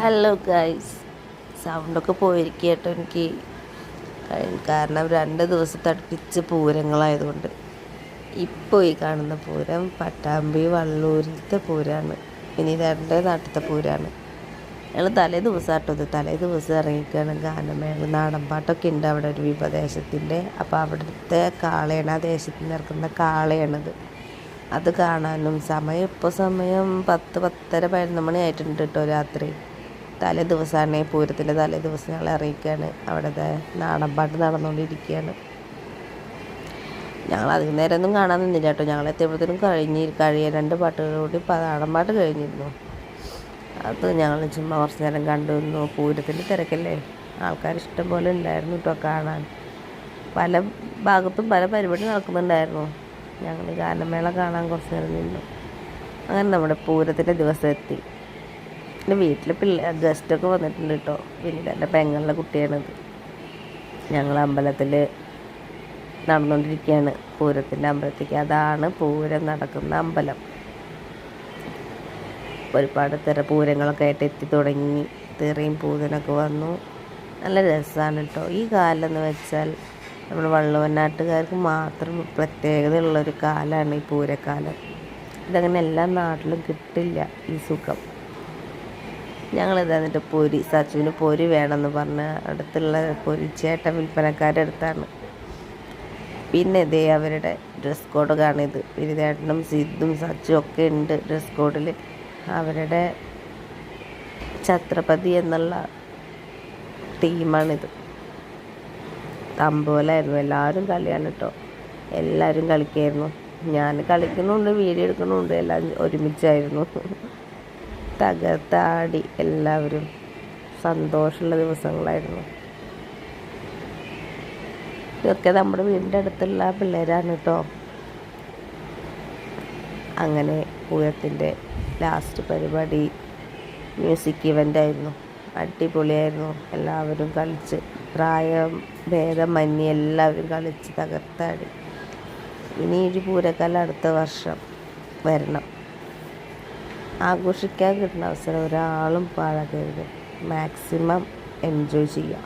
Hello guys, സൗണ്ടൊക്കെ പോയിരിക്കുക കേട്ടോ എനിക്ക്. കാരണം 2 ദിവസത്തെ അടുപ്പിച്ച് പൂരങ്ങളായതുകൊണ്ട്. ഇപ്പോൾ ഈ കാണുന്ന പൂരം പട്ടാമ്പി വള്ളൂരിലത്തെ പൂരമാണ്. ഇനി 2 നാട്ടിലത്തെ പൂരമാണ്. ഞങ്ങൾ തലേ ദിവസം ആട്ടത് തലേ ദിവസം ഇറങ്ങിക്കുകയാണ്. ഗാനമേള നാടൻപാട്ടൊക്കെ ഉണ്ട് അവിടെ ഒരു വിഭദേശത്തിൻ്റെ. അപ്പോൾ അവിടുത്തെ കാളയാണ്, ആ ദേശത്ത് നിന്ന് ഇറക്കുന്ന കാളയാണത്. അത് കാണാനും സമയം 10-10:30 11 മണി ആയിട്ടുണ്ട് കേട്ടോ രാത്രി. തലേ ദിവസമാണ്, പൂരത്തിൻ്റെ തലേ ദിവസം ഞങ്ങൾ ഇറങ്ങിക്കുകയാണ്. അവിടുത്തെ നാടൻപാട്ട് നടന്നുകൊണ്ടിരിക്കുകയാണ്. ഞങ്ങൾ അധികം നേരമൊന്നും കാണാൻ നിന്നില്ല കേട്ടോ. ഞങ്ങൾ എത്തിയപ്പോഴത്തേനും കഴിയാൻ 2 പാട്ടുകൾ കൂടി നാടൻപാട്ട് കഴിഞ്ഞിരുന്നു. അത് ഞങ്ങൾ ചുമ്മാ കുറച്ച് നേരം കണ്ടുവന്നു. പൂരത്തിൻ്റെ തിരക്കല്ലേ, ആൾക്കാർ ഇഷ്ടം പോലെ ഉണ്ടായിരുന്നു കേട്ടോ കാണാൻ. പല ഭാഗത്തും പല പരിപാടി നടക്കുന്നുണ്ടായിരുന്നു. ഞങ്ങൾ ഗാനമേള കാണാൻ കുറച്ച് നേരം നിന്നു. അങ്ങനെ നമ്മുടെ പൂരത്തിൻ്റെ ദിവസം എത്തി. എൻ്റെ വീട്ടിൽ ഗസ്റ്റൊക്കെ വന്നിട്ടുണ്ട് കേട്ടോ. പിന്നെ എൻ്റെ പെങ്ങളുടെ കുട്ടിയാണിത്. ഞങ്ങൾ അമ്പലത്തിൽ നടന്നുകൊണ്ടിരിക്കുകയാണ്, പൂരത്തിൻ്റെ അമ്പലത്തേക്ക്. അതാണ് പൂരം നടക്കുന്ന അമ്പലം. ഒരുപാട് പൂരങ്ങളൊക്കെ ആയിട്ട് എത്തി തുടങ്ങി. തെറിയും പൂതനൊക്കെ വന്നു. നല്ല രസമാണ് കേട്ടോ. ഈ കാലം എന്ന് വെച്ചാൽ നമ്മുടെ വള്ളുവനാട്ടുകാർക്ക് മാത്രം പ്രത്യേകതയുള്ളൊരു കാലമാണ് ഈ പൂരക്കാലം. ഇതങ്ങനെ എല്ലാ നാട്ടിലും കിട്ടില്ല ഈ സുഖം. ഞങ്ങളിത് എന്നിട്ട് സച്ചുവിന് പൊരി വേണമെന്ന് പറഞ്ഞ് അടുത്തുള്ള പൊരിച്ചേട്ടൻ വിൽപ്പനക്കാരുടെ അടുത്താണ്. പിന്നെ ഇതേ അവരുടെ ഡ്രസ് കോഡ് കാണിത്. വിരിതേട്ടനും സിദ്ധും സച്ചും ഒക്കെ ഉണ്ട് ഡ്രസ് കോഡിൽ. അവരുടെ ഛത്രപതി എന്നുള്ള ടീമാണിത്. തമ്പോലായിരുന്നു. എല്ലാവരും കളിയാണ് കേട്ടോ. എല്ലാവരും കളിക്കായിരുന്നു. ഞാൻ കളിക്കുന്നുണ്ട്, വീഡിയോ എടുക്കുന്നുണ്ട്. എല്ലാം ഒരുമിച്ചായിരുന്നു. തകർത്താടി എല്ലാവരും. സന്തോഷമുള്ള ദിവസങ്ങളായിരുന്നു. ഇതൊക്കെ നമ്മുടെ വീടിൻ്റെ അടുത്തുള്ള പിള്ളേരാണ് കേട്ടോ. അങ്ങനെ പൂരത്തിൻ്റെ ലാസ്റ്റ് പരിപാടി മ്യൂസിക് ഇവൻ്റ് ആയിരുന്നു. അടിപൊളിയായിരുന്നു. എല്ലാവരും കളിച്ച്, പ്രായം ഭേദമന്യേ എല്ലാവരും കളിച്ച് തകർത്താടി. ഇനി ഒരു പൂരക്കാലം അടുത്ത വർഷം വരണം. ആഘോഷിക്കാൻ കിട്ടുന്ന അവസരം ഒരാളും പാഴാക്കരുത്. മാക്സിമം എൻജോയ് ചെയ്യുക.